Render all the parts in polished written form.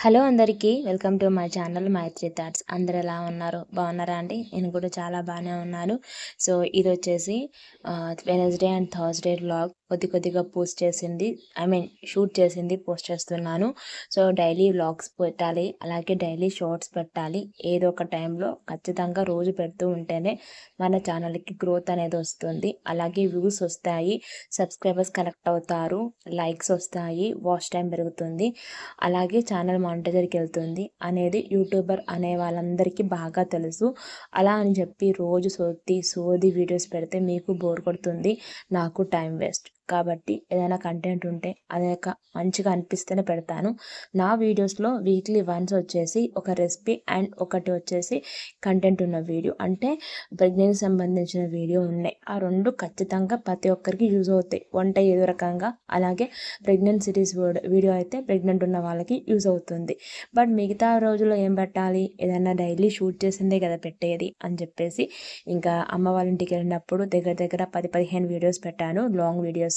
Hello అందరికీ welcome to my channel Maitri thoughts. అందరు ఎలా ఉన్నారు? బాగున్నారా అండి? నేను కూడా చాలా బాగానే ఉన్నాను. సో ఇది వచ్చేసి వెనస్డే అండ్ థర్స్డే వ్లాగ్ కొద్దిగా పోస్ట్ చేసింది, షూట్ చేసింది పోస్ట్ చేస్తున్నాను. సో డైలీ వ్లాగ్స్ పెట్టాలి, అలాగే డైలీ షార్ట్స్ పెట్టాలి. ఏదో ఒక టైంలో ఖచ్చితంగా రోజు పెడుతూ ఉంటేనే మన ఛానల్కి గ్రోత్ అనేది వస్తుంది, అలాగే వ్యూస్ వస్తాయి, సబ్స్క్రైబర్స్ కలెక్ట్ అవుతారు, లైక్స్ వస్తాయి, వాచ్ టైం పెరుగుతుంది, అలాగే ఛానల్ మానిటైజర్కి వెళ్తుంది అనేది యూట్యూబర్ అనే వాళ్ళందరికీ బాగా తెలుసు. అలా అని చెప్పి రోజు సోది వీడియోస్ పెడితే మీకు బోర్ కొడుతుంది, నాకు టైం వేస్ట్. కాబట్టి ఏదైనా కంటెంట్ ఉంటే అది మంచిగా అనిపిస్తేనే పెడతాను. నా వీడియోస్లో వీక్లీ వన్స్ వచ్చేసి ఒక రెసిపీ అండ్ ఒకటి వచ్చేసి కంటెంట్ ఉన్న వీడియో, అంటే ప్రెగ్నెన్సీ సంబంధించిన వీడియో ఉన్నాయి. ఆ రెండు ఖచ్చితంగా ప్రతి ఒక్కరికి యూజ్ అవుతాయి, వంట ఏదో రకంగా. అలాగే ప్రెగ్నెంట్ సిరీస్ వీడియో అయితే ప్రెగ్నెంట్ ఉన్న వాళ్ళకి యూజ్ అవుతుంది. బట్ మిగతా రోజుల్లో ఏం పెట్టాలి, ఏదైనా డైలీ షూట్ చేసిందే కదా పెట్టేది అని చెప్పేసి ఇంకా అమ్మ వాళ్ళ ఇంటికి వెళ్ళినప్పుడు దగ్గర 10-15 వీడియోస్ పెట్టాను, లాంగ్ వీడియోస్.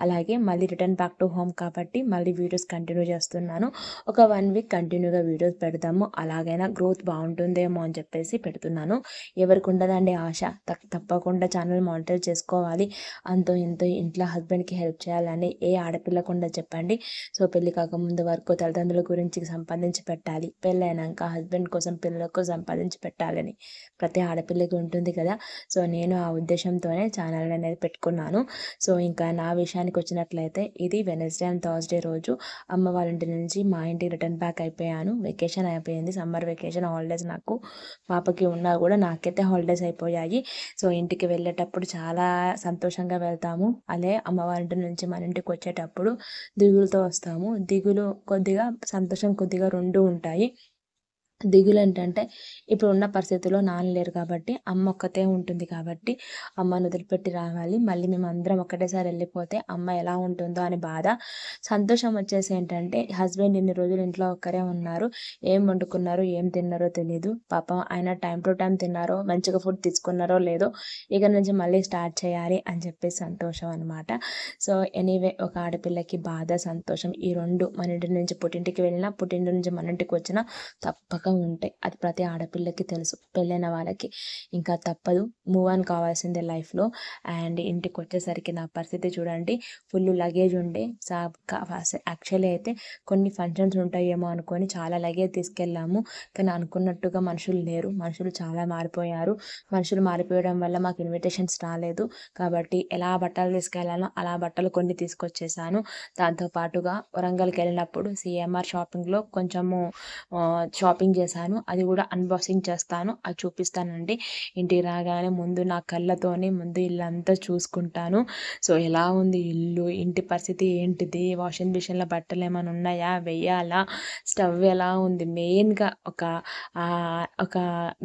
అలాగే మళ్ళీ రిటర్న్ బ్యాక్ టు హోమ్ కాబట్టి మళ్ళీ వీడియోస్ కంటిన్యూ చేస్తున్నాను. ఒక 1 వీక్ కంటిన్యూగా వీడియోస్ పెడతాము, అలాగైనా గ్రోత్ బాగుంటుందేమో అని చెప్పేసి పెడుతున్నాను. ఎవరికి ఉండదండి ఆశ, తప్పకుండా ఛానల్ మానిటర్ చేసుకోవాలి, అంతో ఎంతో ఇంట్లో హస్బెండ్కి హెల్ప్ చేయాలని ఏ ఆడపిల్లకుండా చెప్పండి. సో పెళ్ళి కాకముందు వరకు తల్లిదండ్రుల గురించి సంపాదించి పెట్టాలి, పెళ్ళైనాక హస్బెండ్ కోసం పిల్లలకు సంపాదించి పెట్టాలని ప్రతి ఆడపిల్లకి ఉంటుంది కదా. సో నేను ఆ ఉద్దేశంతోనే ఛానల్ అనేది పెట్టుకున్నాను. సో ఇంకా నా విషయానికి వచ్చినట్లయితే ఇది వెనస్డే అండ్ థర్స్డే రోజు అమ్మ వాళ్ళ ఇంటి నుంచి మా ఇంటికి రిటర్న్ బ్యాక్ అయిపోయాను. వెకేషన్ అయిపోయింది, సమ్మర్ వెకేషన్ హాలిడేస్. నాకు పాపకి ఉన్నా కూడా నాకైతే హాలిడేస్ అయిపోయాయి. సో ఇంటికి వెళ్ళేటప్పుడు చాలా సంతోషంగా వెళ్తాము, అదే అమ్మ వాళ్ళ ఇంటి నుంచి మన ఇంటికి వచ్చేటప్పుడు దిగులుతో వస్తాము. దిగులు కొద్దిగా, సంతోషం కొద్దిగా రెండు ఉంటాయి. దిగులు ఏంటంటే ఇప్పుడు ఉన్న పరిస్థితుల్లో నాన్న లేరు కాబట్టి అమ్మ ఒక్కతే ఉంటుంది, కాబట్టి అమ్మను వదిలిపెట్టి రావాలి, మళ్ళీ మేము అందరం ఒక్కటేసారి వెళ్ళిపోతే అమ్మ ఎలా ఉంటుందో అని బాధ. సంతోషం వచ్చేసి ఏంటంటే హస్బెండ్ ఇన్ని రోజులు ఇంట్లో ఒక్కరే ఉన్నారు, ఏం వండుకున్నారో ఏం తిన్నారో తెలియదు, పాపం ఆయన టైం టు టైం తిన్నారో మంచిగా ఫుడ్ తీసుకున్నారో లేదో, ఇక నుంచి మళ్ళీ స్టార్ట్ చేయాలి అని చెప్పి సంతోషం అనమాట. సో ఎనీవే, ఒక ఆడపిల్లకి బాధ సంతోషం ఈ రెండు మన ఇంటి నుంచి పుట్టింటికి వెళ్ళినా, పుట్టింటి నుంచి మన ఇంటికి వచ్చినా తప్పక ఉంటాయి. అది ప్రతి ఆడపిల్లకి తెలుసు, పెళ్ళైన వాళ్ళకి ఇంకా తప్పదు, మూవ్ ఆన్ కావాల్సిందే లైఫ్లో. అండ్ ఇంటికి వచ్చేసరికి నా పరిస్థితి చూడండి, ఫుల్ లగేజ్ ఉండే. యాక్చువల్లీ అయితే కొన్ని ఫంక్షన్స్ ఉంటాయేమో అనుకొని చాలా లగేజ్ తీసుకెళ్ళాము, కానీ అనుకున్నట్టుగా మనుషులు లేరు, మనుషులు చాలా మారిపోయారు. మనుషులు మారిపోయడం వల్ల మాకు ఇన్విటేషన్స్ రాలేదు, కాబట్టి ఎలా బట్టలు తీసుకెళ్ళాలో అలా బట్టలు కొన్ని తీసుకొచ్చేసాను. దాంతోపాటుగా వరంగల్కి వెళ్ళినప్పుడు సిఎంఆర్ షాపింగ్లో కొంచెము షాపింగ్ చేశాను, అది కూడా అన్బాక్సింగ్ చేస్తాను, అది చూపిస్తానండి. ఇంటికి రాగానే ముందు నా కళ్ళతోనే ముందు ఇల్లంతా చూసుకుంటాను. సో ఎలా ఉంది ఇల్లు, ఇంటి పరిస్థితి ఏంటిది, వాషింగ్ మిషన్లో బట్టలు ఏమైనా ఉన్నాయా, వెయ్యాలా, స్టవ్ ఎలా ఉంది. మెయిన్గా ఒక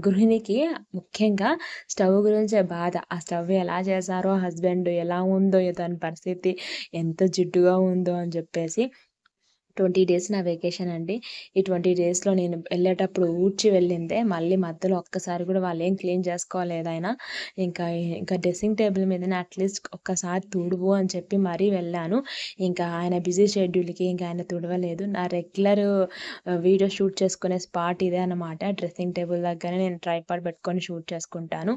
గృహిణికి ముఖ్యంగా స్టవ్ గురించే బాధ. ఆ స్టవ్ ఎలా చేశారో, హస్బెండ్ ఎలా ఉందో దాని పరిస్థితి, ఎంత జిడ్డుగా ఉందో అని చెప్పేసి. 20 డేస్ నా వెకేషన్ అండి. ఈ 20 డేస్లో నేను వెళ్ళేటప్పుడు ఊడ్చి వెళ్ళిందే, మళ్ళీ మధ్యలో ఒక్కసారి కూడా వాళ్ళు ఏం క్లీన్ చేసుకోలేదు ఆయన. ఇంకా డ్రెస్సింగ్ టేబుల్ మీదనే అట్లీస్ట్ ఒక్కసారి తుడువు అని చెప్పి మరీ వెళ్ళాను. ఇంకా ఆయన బిజీ షెడ్యూల్కి ఇంకా ఆయన తుడవలేదు. నా రెగ్యులర్ వీడియో షూట్ చేసుకునే స్పాట్ ఇదే అనమాట. డ్రెస్సింగ్ టేబుల్ దగ్గర నేను ట్రైపాడ్ పెట్టుకొని షూట్ చేసుకుంటాను.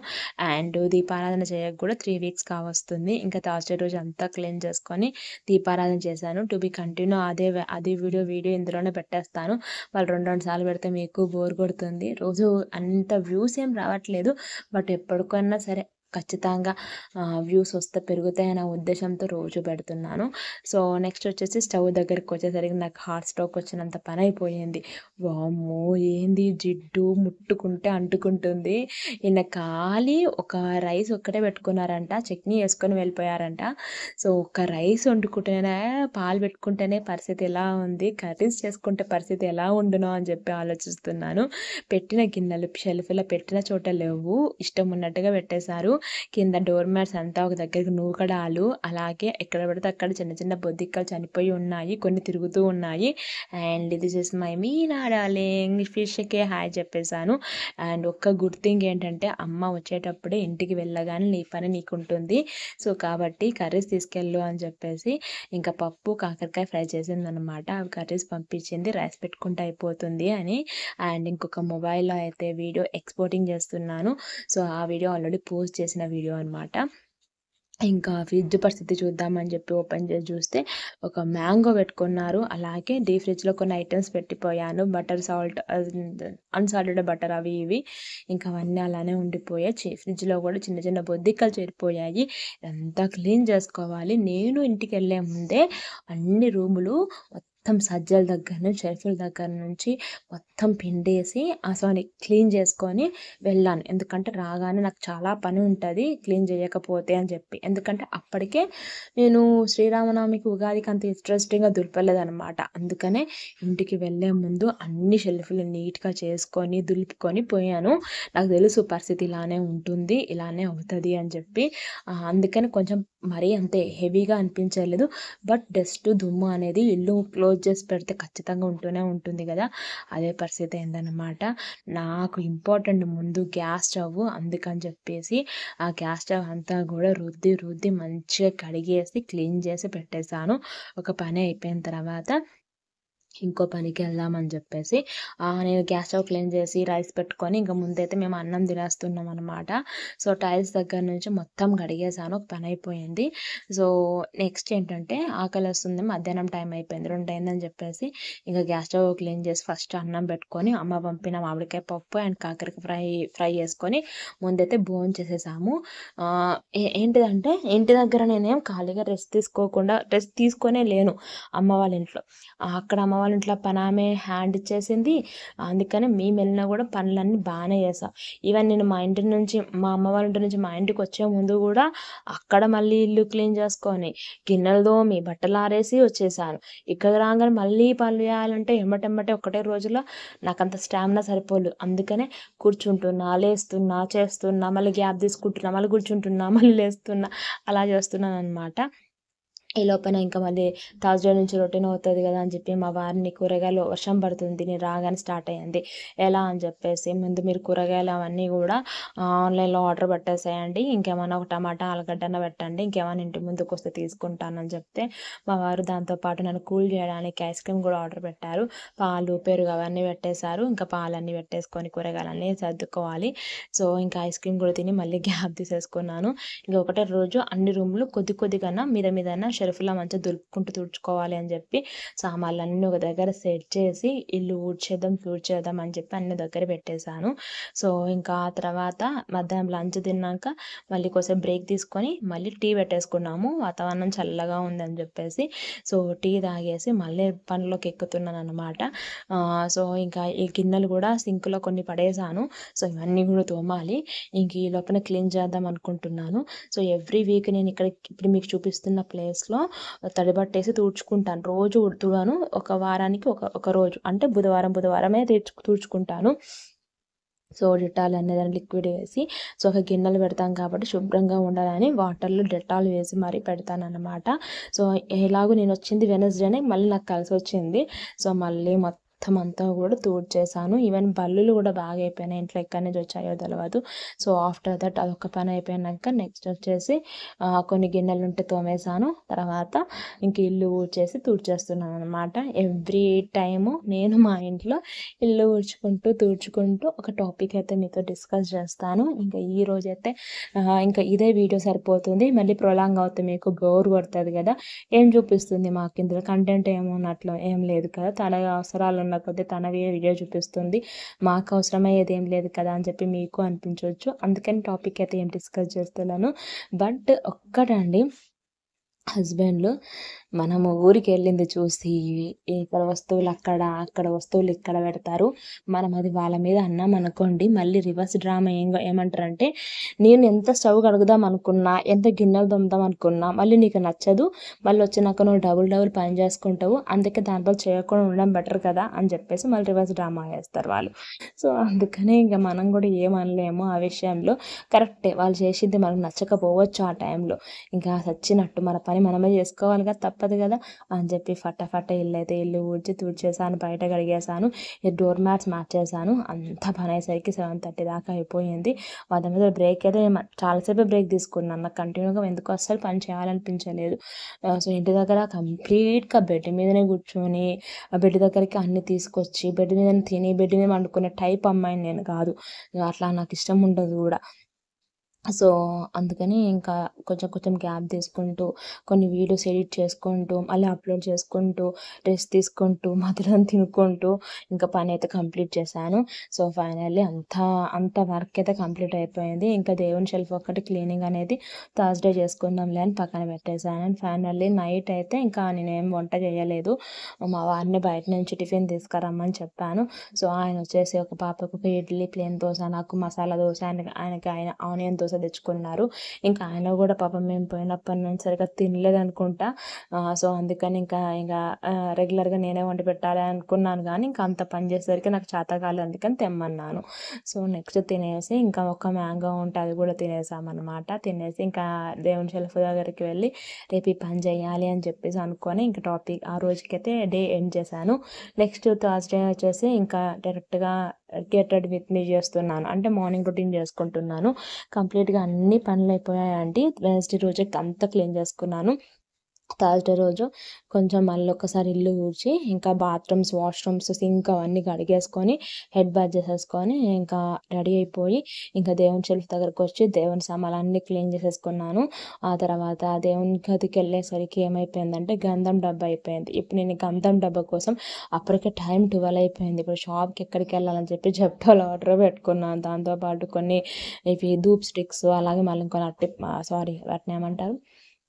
అండ్ దీపారాధన చేయక కూడా 3 వీక్స్ కావస్తుంది. ఇంకా థర్స్డే రోజు అంతా క్లీన్ చేసుకొని దీపారాధన చేశాను. టు బి కంటిన్యూ అదే వీడియో ఇందులోనే పెట్టేస్తాను. వాళ్ళు 2 సార్లు పెడితే మీకు బోర్ కొడుతుంది. రోజు అంత వ్యూస్ ఏం రావట్లేదు, బట్ ఎప్పటికైనా సరే ఖచ్చితంగా వ్యూస్ వస్తే పెరుగుతాయనే ఉద్దేశంతో రోజు పెడుతున్నాను. సో నెక్స్ట్ వచ్చేసి స్టవ్ దగ్గరికి వచ్చేసరికి నాకు హార్ట్ స్ట్రోక్ వచ్చినంత పని అయిపోయింది. వామ్మో ఏంది జిడ్డు, ముట్టుకుంటే అంటుకుంటుంది. ఈయన ఖాళీ ఒక రైస్ ఒక్కటే పెట్టుకున్నారంట, చట్నీ వేసుకొని వెళ్ళిపోయారంట. సో ఒక రైస్ వండుకుంటేనే, పాలు పెట్టుకుంటేనే పరిస్థితి ఎలా ఉంది, కర్రీస్ చేసుకుంటే పరిస్థితి ఎలా ఉండునో అని చెప్పి ఆలోచిస్తున్నాను. పెట్టిన గిన్నెలు షెల్ఫ్లో పెట్టిన చోట లేవు, ఇష్టం ఉన్నట్టుగా పెట్టేశారు. కింద డోర్ మ్యాట్స్ అంతా ఒక దగ్గరికి నూకడాలు, అలాగే ఎక్కడ పడితే అక్కడ చిన్న చిన్న బొద్దిక్కలు చనిపోయి ఉన్నాయి, కొన్ని తిరుగుతూ ఉన్నాయి. And this is my Meena darling, ఫిష్కే హాయ్ చెప్పేశాను. అండ్ ఒక్క గుడ్ థింగ్ ఏంటంటే అమ్మ వచ్చేటప్పుడే ఇంటికి వెళ్ళగానే నీ పని నీకుంటుంది, సో కాబట్టి కర్రీస్ తీసుకెళ్ళు అని చెప్పేసి ఇంకా పప్పు కాకరకాయ ఫ్రై చేసిందనమాట. అవి కర్రీస్ పంపించింది, రైస్ పెట్టుకుంటే అయిపోతుంది అని. అండ్ ఇంకొక మొబైల్లో అయితే వీడియో ఎక్స్పోర్టింగ్ చేస్తున్నాను, సో ఆ వీడియో ఆల్రెడీ పోస్ట్ చేసిన వీడియో అనమాట. ఇంకా ఫ్రిడ్జ్ పరిస్థితి చూద్దామని చెప్పి ఓపెన్ చేసి చూస్తే ఒక మ్యాంగో పెట్టుకున్నారు, అలాగే డీప్ ఫ్రిడ్జ్లో కొన్ని ఐటమ్స్ పెట్టిపోయాను, బటర్ సాల్ట్ అన్సాల్టెడ్ బటర్ అవి ఇవి, ఇంకా అవన్నీ అలానే ఉండిపోయాయి. ఫ్రిడ్జ్లో కూడా చిన్న చిన్న బొద్దిక్కలు చేరిపోయాయి, అంతా క్లీన్ చేసుకోవాలి. నేను ఇంటికి వెళ్ళే ముందే అన్ని రూములు మొత్తం సజ్జల దగ్గర నుంచి షెల్ఫ్ల దగ్గర నుంచి మొత్తం పిండేసి సారీ క్లీన్ చేసుకొని వెళ్ళాను. ఎందుకంటే రాగానే నాకు చాలా పని ఉంటుంది క్లీన్ చేయకపోతే అని చెప్పి, ఎందుకంటే అప్పటికే నేను శ్రీరామనవమికి ఉగాదికి అంత ఇంట్రెస్టింగ్గా దులపలేదనమాట. అందుకనే ఇంటికి వెళ్ళే ముందు అన్ని షెల్ఫ్లు నీట్గా చేసుకొని దులుపుకొని పోయాను. నాకు తెలుసు పరిస్థితి ఇలానే ఉంటుంది, ఇలానే అవుతుంది అని చెప్పి, అందుకని కొంచెం మరీ అంతే హెవీగా అనిపించలేదు. బట్ డస్ట్ దుమ్ము అనేది ఇల్లు క్లోజ్ చేసి పెడితే ఖచ్చితంగా ఉంటూనే ఉంటుంది కదా, అదే పరిస్థితి అయిందనమాట. నాకు ఇంపార్టెంట్ ముందు గ్యాస్ స్టవ్, అందుకని చెప్పేసి ఆ గ్యాస్ స్టవ్ అంతా కూడా రుద్ది మంచిగా కడిగేసి క్లీన్ చేసి పెట్టేశాను. ఒక పని అయిపోయిన తర్వాత ఇంకో పనికి వెళ్దామని చెప్పేసి నేను గ్యాస్ స్టవ్ క్లీన్ చేసి రైస్ పెట్టుకొని ఇంకా ముందైతే మేము అన్నం తినేస్తున్నాం అనమాట. సో టైల్స్ దగ్గర నుంచి మొత్తం కడిగేసాను, ఒక పని అయిపోయింది. సో నెక్స్ట్ ఏంటంటే ఆకలి వస్తుంది, మధ్యాహ్నం టైం అయిపోయింది, 2 అయిందని చెప్పేసి ఇంకా గ్యాస్ స్టవ్ క్లీన్ చేసి ఫస్ట్ అన్నం పెట్టుకొని అమ్మ పంపిన మామిడికాయ పప్పు అండ్ కాకరకాయ ఫ్రై చేసుకొని ముందైతే భోజనం చేసేసాము. ఏంటిదంటే ఇంటి దగ్గర నేనేం ఖాళీగా రెస్ట్ తీసుకొనే లేను అమ్మ వాళ్ళ ఇంట్లో. అక్కడ అమ్మ వాళ్ళ ఇంట్లో పని ఆమె హ్యాండ్ ఇచ్చేసింది, అందుకని మేము వెళ్ళినా కూడా పనులన్నీ బాగానే చేసాం. ఈవెన్ నేను మా ఇంటి నుంచి మా అమ్మ వాళ్ళ ఇంటి నుంచి మా ఇంటికి వచ్చే ముందు కూడా అక్కడ మళ్ళీ ఇల్లు క్లీన్ చేసుకొని గిన్నెలు తోమి బట్టలు ఆరేసి వచ్చేసాను. ఇక్కడ రాగానే మళ్ళీ పనులు చేయాలంటే ఎమ్మటెమ్మటే ఒకటే రోజులో నాకు అంత స్టామినా సరిపోలేదు. అందుకనే కూర్చుంటున్నా, లేస్తున్నా, చేస్తున్నా, మళ్ళీ గ్యాప్ తీసుకుంటున్నా, మళ్ళీ కూర్చుంటున్నా, మళ్ళీ లేస్తున్నా, అలా చేస్తున్నాను అనమాట. ఈ లోపల ఇంకా మళ్ళీ థర్స్డే నుంచి రొటీన్ అవుతుంది కదా అని చెప్పి మా వారిని కూరగాయలు వర్షం పడుతుంది నేను రాగానే స్టార్ట్ అయ్యింది. ఎలా అని చెప్పేసి ముందు మీరు కూరగాయలు అవన్నీ కూడా ఆన్లైన్లో ఆర్డర్ పెట్టేసేయండి, ఇంకేమైనా ఒక టమాటా ఆలుగడ్డన పెట్టండి, ఇంకేమైనా ఇంటి ముందుకు వస్తే తీసుకుంటానని చెప్తే మా వారు దాంతోపాటు నన్ను కూల్ చేయడానికి ఐస్ క్రీమ్ కూడా ఆర్డర్ పెట్టారు. పాలు పెరుగు అవన్నీ పెట్టేశారు, ఇంకా పాలన్నీ పెట్టేసుకొని కూరగాయలన్నీ సర్దుకోవాలి. సో ఇంకా ఐస్ క్రీమ్ కూడా తిని మళ్ళీ గ్యాప్ తీసేసుకున్నాను. ఇంకా ఒకటే రోజు అన్ని రూములు కొద్దిగా మీదైనా షెల్ఫ్లో మంచిగా దులుపుకుంటూ తుడుచుకోవాలి అని చెప్పి సామాన్లు అన్నీ ఒక దగ్గర సెట్ చేసి ఇల్లు తుడిచేద్దాం అని చెప్పి అన్ని దగ్గర పెట్టేశాను. సో ఇంకా ఆ తర్వాత మధ్యాహ్నం లంచ్ తిన్నాక మళ్ళీ కొంచెం బ్రేక్ తీసుకొని మళ్ళీ టీ పెట్టేసుకున్నాము, వాతావరణం చల్లగా ఉందని చెప్పేసి. సో టీ తాగేసి మళ్ళీ పనిలోకి ఎక్కుతున్నాను అనమాట. సో ఇంకా ఈ గిన్నెలు కూడా సింక్లో కొన్ని పడేసాను, సో ఇవన్నీ కూడా తోమాలి. ఇంక ఈ లోపల క్లీన్ చేద్దాం అనుకుంటున్నాను. సో ఎవ్రీ వీక్ నేను ఇక్కడ ఇప్పుడు మీకు చూపిస్తున్న ప్లేస్లో తడిబట్టేసి తుడుచుకుంటాను, రోజు తుడవను, ఒక వారానికి ఒక రోజు అంటే బుధవారమే తుడుచుకుంటాను. సో డెటాల్ అనేది లిక్విడ్ వేసి సో ఒక గిన్నెలు పెడతాం కాబట్టి శుభ్రంగా ఉండాలని వాటర్లో డెటాల్ వేసి మరీ పెడతాను అనమాట. సో ఎలాగో నేను వచ్చింది వెనస్డేనే, మళ్ళీ నాకు కలిసి వచ్చింది. సో మళ్ళీ మొత్తం అంతా కూడా తుడిచేసాను. ఈవెన్ బల్లులు కూడా బాగా అయిపోయినాయి, ఇంట్లో ఎక్కడి నుంచి వచ్చాయో తెలియదు. సో ఆఫ్టర్ దట్ అదొక పని అయిపోయినాక నెక్స్ట్ వచ్చేసి కొన్ని గిన్నెలు ఉంటే తోమేసాను, తర్వాత ఇంక ఇల్లు ఊడ్చేసి తుడిచేస్తున్నాను అనమాట. ఎవ్రీ టైము నేను మా ఇంట్లో ఇల్లు తుడుచుకుంటూ ఒక టాపిక్ అయితే మీతో డిస్కస్ చేస్తాను. ఇంకా ఈ రోజైతే ఇంకా ఇదే వీడియో సరిపోతుంది, మళ్ళీ ప్రొలాంగ్ అవుతుంది, మీకు బోర్ కొడుతుంది కదా. ఏం చూపిస్తుంది మాకు ఇందులో కంటెంట్ ఏమున్నట్లు ఏం లేదు కదా, తన అవసరాలు ఉన్న కొద్దీ తనవి వీడియో చూపిస్తుంది, మాకు అవసరమయ్యేది ఏం లేదు కదా అని చెప్పి మీకు అనిపించవచ్చు. అందుకని టాపిక్ అయితే ఏం డిస్కస్ చేస్తున్నాను. బట్ ఒక్కటండి, హస్బెండ్లు మనము ఊరికి వెళ్ళింది చూసి ఇక్కడ వస్తువులు అక్కడ, అక్కడ వస్తువులు ఇక్కడ పెడతారు. మనం అది వాళ్ళ మీద అన్నాం అనుకోండి, మళ్ళీ రివర్స్ డ్రామా ఏమంటారంటే, నేను ఎంత స్టవ్ కడుగుదాం అనుకున్నా, ఎంత గిన్నెలు తోముదాం అనుకున్నా, మళ్ళీ నీకు నచ్చదు, మళ్ళీ వచ్చినాక నువ్వు డబుల్ పని చేసుకుంటావు, అందుకే దాంట్లో చేయకుండా ఉండడం బెటర్ కదా అని చెప్పేసి మళ్ళీ రివర్స్ డ్రామా వేస్తారు వాళ్ళు. సో అందుకనే ఇంకా మనం కూడా ఏమనలేము ఆ విషయంలో. కరెక్టే, వాళ్ళు చేసింది మనకు నచ్చకపోవచ్చు ఆ టైంలో, ఇంకా సచ్చినట్టు మన పని మనమే చేసుకోవాలి కదా, తప్పదు కదా అని చెప్పి ఫటాఫట ఇల్లు ఊడ్చి తుడిచేసాను, బయట కడిగేసాను, ఈ డోర్ మ్యాట్స్ మార్చేసాను. అంతా పని అయ్యేసరికి 7:30 దాకా అయిపోయింది. వాళ్ళ మీద బ్రేక్ అయితే చాలాసేపు బ్రేక్ తీసుకున్నాను, నాకు కంటిన్యూగా ఎందుకు అస్సలు పని చేయాలనిపించలేదు. సో ఇంటి దగ్గర కంప్లీట్గా బెడ్ మీదనే కూర్చొని, ఆ బెడ్ దగ్గరికి అన్ని తీసుకొచ్చి బెడ్ మీద తిని బెడ్ మీద వండుకునే టైప్ అమ్మాయిని నేను కాదు, అట్లా నాకు ఇష్టం ఉండదు కూడా. సో అందుకని ఇంకా కొంచెం కొంచెం గ్యాప్ తీసుకుంటూ, కొన్ని వీడియోస్ ఎడిట్ చేసుకుంటూ, మళ్ళీ అప్లోడ్ చేసుకుంటూ, రెస్ట్ తీసుకుంటూ, మధ్యలో తినుకుంటూ ఇంకా పని అయితే కంప్లీట్ చేశాను. సో ఫైనల్లీ అంత వర్క్ అయితే కంప్లీట్ అయిపోయింది. ఇంకా దేవుని షెల్ఫ్ ఒక్కటి క్లీనింగ్ అనేది థర్స్డే చేసుకుందాంలే అని పక్కన పెట్టేశాను. అండ్ ఫైనల్లీ నైట్ అయితే ఇంకా నేనేం వంట చేయలేదు, మా వారిని బయట నుంచి టిఫిన్ తీసుకురమ్మని చెప్పాను. సో ఆయన వచ్చేసి ఒక పాపకు ఒక ఇడ్లీ ప్లేన్ దోశ, నాకు మసాలా దోశ, ఆయనకి ఆనియన్ దోశ తెచ్చుకున్నారు. ఇంకా ఆయన కూడా పాపం మేము పోయినప్పటి నుంచి సరిగ్గా తినలేదు అనుకుంటా. సో అందుకని ఇంకా రెగ్యులర్గా నేనే వండి పెట్టాలి అనుకున్నాను, కానీ ఇంకా అంత పని చేసేసరికి నాకు చేత కాలేదు, అందుకని తెమ్మన్నాను. సో నెక్స్ట్ తినేసి ఇంకా ఒక మ్యాంగో ఉంటే అది కూడా తినేసామన్నమాట. తినేసి ఇంకా దేవుని షెల్ఫ్ దగ్గరికి వెళ్ళి రేపు ఈ పని చేయాలి అని చెప్పేసి అనుకొని ఇంకా టాపిక్ ఆ రోజుకైతే డే ఎండ్ చేశాను. నెక్స్ట్ థర్స్డే వచ్చేసి ఇంకా డైరెక్ట్గా గెట్ రెడీ విత్ మీ చేస్తున్నాను, అంటే మార్నింగ్ రొటీన్ చేసుకుంటున్నాను. కంప్లీట్గా అన్ని పనులు అయిపోయాయండి. వెన్స్డే రోజు అంతా క్లీన్ చేసుకున్నాను. థర్స్డే రోజు కొంచెం మళ్ళీ ఒకసారి ఇల్లు ఊడ్చి, ఇంకా బాత్రూమ్స్, వాష్రూమ్స్, సింక్ అవన్నీ కడిగేసుకొని, హెడ్ బాత్ చేసేసుకొని ఇంకా రెడీ అయిపోయి ఇంకా దేవుని షెల్ఫ్ దగ్గరకు వచ్చి దేవుని సామాన్లన్నీ క్లీన్ చేసేసుకున్నాను. ఆ తర్వాత దేవుని గదికి వెళ్ళేసరికి ఏమైపోయిందంటే గంధం డబ్బా అయిపోయింది. ఇప్పుడు నేను గంధం డబ్బా కోసం అప్పటికే టైం 12 అయిపోయింది. ఇప్పుడు షాప్కి ఎక్కడికి వెళ్ళాలని చెప్పి జెప్టోలో ఆర్డర్ పెట్టుకున్నాను. దాంతోపాటు కొన్ని ఇవి ధూప్ స్టిక్స్, అలాగే మళ్ళీ ఇంకొని వాటిని ఏమంటారు,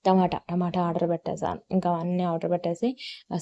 టమాటా ఆర్డర్ పెట్టేశాను. ఇంకా అవన్నీ ఆర్డర్ పెట్టేసి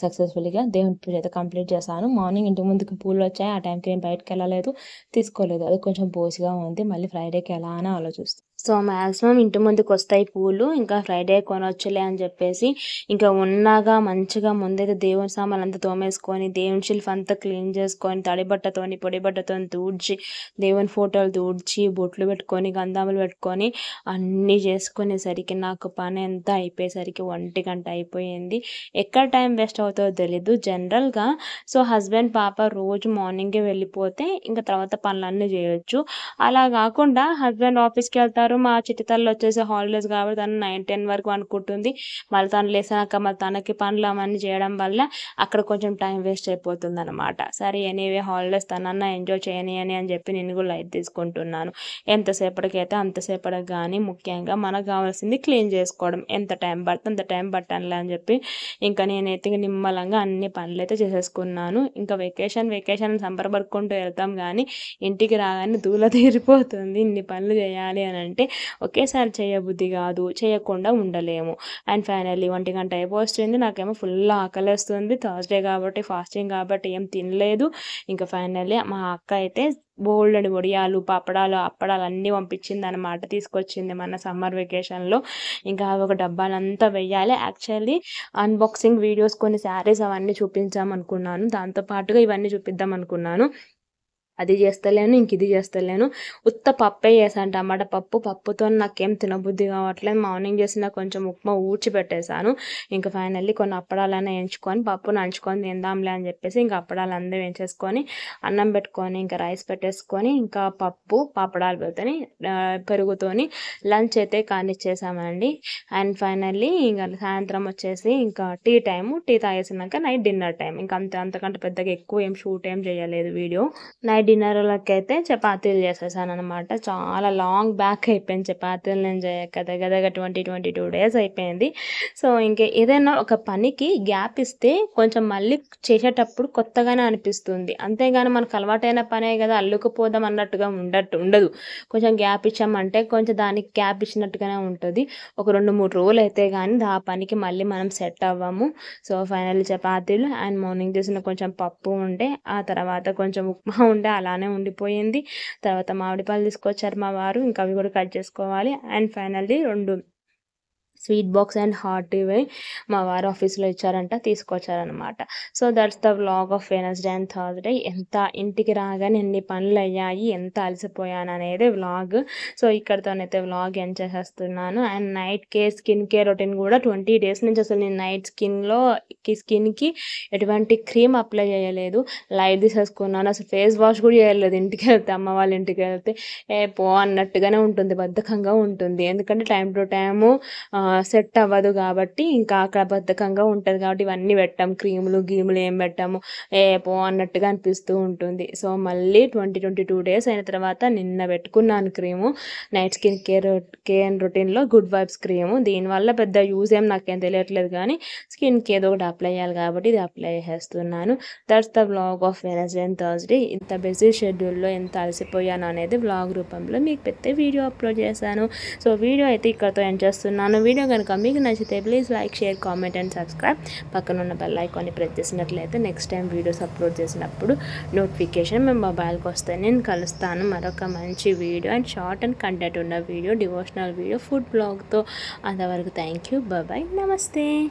సక్సెస్ఫుల్గా దేవుని పూజ అయితే కంప్లీట్ చేశాను. మార్నింగ్ ఇంటి ముందుకు పూలు వచ్చాయి, ఆ టైంకి నేను బయటకు వెళ్ళలేదు, తీసుకోలేదు, అది కొంచెం బోసిగా ఉంది. మళ్ళీ ఫ్రైడేకి ఎలా అని ఆలోచిస్తాను. సో మ్యాక్సిమం ఇంటి ముందుకు వస్తాయి పూలు, ఇంకా ఫ్రైడే కొనవచ్చులే అని చెప్పేసి ఇంకా ఉన్నాగా మంచిగా ముందైతే దేవుని సామాన్లు అంతా తోమేసుకొని, దేవుని షెల్ఫ్ అంతా క్లీన్ చేసుకొని, తడి బట్టతోని పొడి బట్టతోని తూడ్చి, దేవుని ఫోటోలు తూడ్చి, బొట్లు పెట్టుకొని, గంధాములు పెట్టుకొని అన్నీ చేసుకునేసరికి నాకు పని ఎంత అయిపోయేసరికి 1 గంట అయిపోయింది. ఎక్కడ టైం వేస్ట్ అవుతుందో తెలీదు జనరల్గా. సో హస్బెండ్ పాప రోజు మార్నింగే వెళ్ళిపోతే ఇంకా తర్వాత పనులన్నీ చేయొచ్చు. అలా కాకుండా హస్బెండ్ ఆఫీస్కి వెళ్తారు, మా చిట్టి తల్లి వచ్చేసి హాలిడేస్ కాబట్టి తను 9-10 వరకు అనుకుంటుంది. మళ్ళీ తను లేసాక మళ్ళీ తనకి పనులు అవన్నీ చేయడం వల్ల అక్కడ కొంచెం టైం వేస్ట్ అయిపోతుంది అనమాట. సరే ఎనీవే హాలిడేస్ తనన్నా ఎంజాయ్ చేయని అని చెప్పి నేను కూడా లైట్ తీసుకుంటున్నాను. ఎంతసేపటికైతే అంతసేపటికి, కానీ ముఖ్యంగా మనకు కావాల్సింది క్లీన్ చేసుకోవడం. ఎంత టైం పడుతుంది అంత టైం పట్టానులే అని చెప్పి ఇంకా నేనైతే నిమ్మలంగా అన్ని పనులు అయితే చేసేసుకున్నాను. ఇంకా వెకేషన్ సంబరపడుకుంటూ వెళ్తాం, కానీ ఇంటికి రాగానే దూల తీరిపోతుంది. ఇన్ని పనులు చేయాలి అని అంటే ఒకేసారి చేయబుద్ధి కాదు, చేయకుండా ఉండలేము. అండ్ ఫైనల్లీ 1 గంట అయిపోతుంది, నాకేమో ఫుల్ ఆకలిస్తుంది. థర్స్డే కాబట్టి ఫాస్టింగ్ కాబట్టి ఏం తినలేదు. ఇంకా ఫైనల్లీ మా అక్క అయితే బోల్డెడ్ వడియాలు, అప్పడాలు అన్నీ పంపించింది అనమాట, తీసుకొచ్చింది మన సమ్మర్ వెకేషన్లో. ఇంకా అవి ఒక డబ్బాలంతా వెయ్యాలి. యాక్చువల్లీ అన్బాక్సింగ్ వీడియోస్, కొన్ని శారీస్ అవన్నీ చూపించామనుకున్నాను, దాంతోపాటుగా ఇవన్నీ చూపిద్దాం అనుకున్నాను. అది చేస్తలేను, ఇంక ఇది చేస్తలేను. ఉత్త పప్పే చేశాను, టమాటా పప్పుతో నాకేం తినబుద్ధి కావట్లేదు. మార్నింగ్ చేసిన కొంచెం ఉప్మా ఊడ్చి పెట్టేశాను. ఇంకా ఫైనల్లీ కొన్ని అప్పడాలన్నీ వేయించుకొని పప్పు నంచుకొని తిందాంలే అని చెప్పేసి ఇంకా అప్పడాలు అందరూ వేయించేసుకొని, అన్నం పెట్టుకొని, ఇంకా రైస్ పెట్టేసుకొని, ఇంకా పప్పు పాపడాలు పెట్టుకొని పెరుగుతోని లంచ్ అయితే కానిచ్చేసామండి. అండ్ ఫైనల్లీ ఇంకా సాయంత్రం వచ్చేసి ఇంకా టీ తాగేసినాక నైట్ డిన్నర్ టైం. ఇంకా అంతకంటే పెద్దగా ఎక్కువ ఏం షూట్ ఏం చేయలేదు వీడియో. నైట్ డిన్నర్‌లకి అయితే చపాతీలు చేసేసాననమాట. చాలా లాంగ్ బ్యాక్ అయిపోయింది చపాతీలు నేను చేయక. దగ్గర 22 డేస్ అయిపోయింది. సో, ఏదైనా ఒక పనికి గ్యాప్ ఇస్తే కొంచెం మళ్ళీ చేసేటప్పుడు కొత్తగానే అనిపిస్తుంది. అంతేగాని మనకు అలవాటైన పనే కదా అల్లుకుపోదాం అన్నట్టుగా ఉండదు. కొంచెం గ్యాప్ ఇచ్చామంటే కొంచెం దానికి గ్యాప్ ఇచ్చినట్టుగానే ఉంటది. ఒక 2, 3 రోజులైతే గానీ ఆ పనికి మళ్ళీ మనం సెట్ అవ్వము. సో, ఫైనల్లీ చపాతీలు అండ్ మార్నింగ్ చేసిన కొంచెం పప్పు ఉండే, ఆ తర్వాత కొంచెం ఉప్మా ఉండే అలానే ఉండిపోయింది. తర్వాత మామిడి పళ్ళు తీసుకొచ్చారు మా వారు. ఇంకా అవి కూడా కట్ చేసుకోవాలి. And finally 2 sweet box and hot ఇవి మా వారు ఆఫీస్‌లో ఇచ్చారంట, తీసుకొచ్చారనమాట. So, that's the vlog of Wednesday and Thursday. ఇంటికి రాగానే ఎన్ని పనులయ్యాయి, ఎంత అలసిపోయాననేదే వ్లాగ్. సో, ఇక్కడితోనైతే వ్లాగ్ ఎండ్ చేసేస్తున్నాను. And night skin care routine కూడా 20 డేస్ నుంచి అసలు నేను నైట్ స్కిన్‌కి ఎటువంటి క్రీమ్ అప్లై చేయలేదు. లైట్ తీసేసుకున్నాను. అసలు ఫేస్ వాష్ కూడా చేయలేదు. అమ్మ వాళ్ళ ఇంటికెళ్తే పో అన్నట్టుగానే ఉంటుంది. బద్ధకంగా ఉంటుంది. ఎందుకంటే టైమ్ టు టైము సెట్ అవ్వదు కాబట్టి ఇంకా అక్కడ బద్ధకంగా ఉంటది కాబట్టి ఇవన్నీ పెట్టాం. క్రీములు, గీములు ఏం పెట్టాము. పో అన్నట్టుగా అనిపిస్తూ ఉంటుంది. సో, మళ్ళీ 22 డేస్ అయిన తర్వాత నిన్న పెట్టుకున్నాను క్రీము. నైట్ స్కిన్ కేర్ రొటీన్‌లో గుడ్ వైబ్స్ క్రీము. దీనివల్ల పెద్ద యూజ్ ఏం నాకేం తెలియట్లేదు కానీ స్కిన్‌కి ఏదో ఒకటి అప్లై చేయాలి కాబట్టి ఇది అప్లై చేసేస్తున్నాను. That's the vlog of Wednesday and Thursday. ఇంత బిజీ షెడ్యూల్‌లో ఎంత అలసిపోయాను అనేది వ్లాగ్ రూపంలో మీకు పెద్ద వీడియో అప్లోడ్ చేశాను. సో, వీడియో అయితే ఇక్కడితో ఎండ్ చేస్తున్నాను. వీడియో కనుక మీకు నచ్చితే please like, share, comment and subscribe. పక్కన ఉన్న బెల్ ఐకాన్ని ప్రెస్ చేసినట్లయితే నెక్స్ట్ టైం వీడియోస్ అప్లోడ్ చేసినప్పుడు నోటిఫికేషన్ మీ మొబైల్కి వస్తాయి. నేను కలుస్తాను మరొక మంచి video and short and content ఉన్న వీడియో, డివోషనల్ వీడియో, ఫుడ్ బ్లాగ్తో. అంతవరకు థ్యాంక్ యూ. బాయ్. నమస్తే.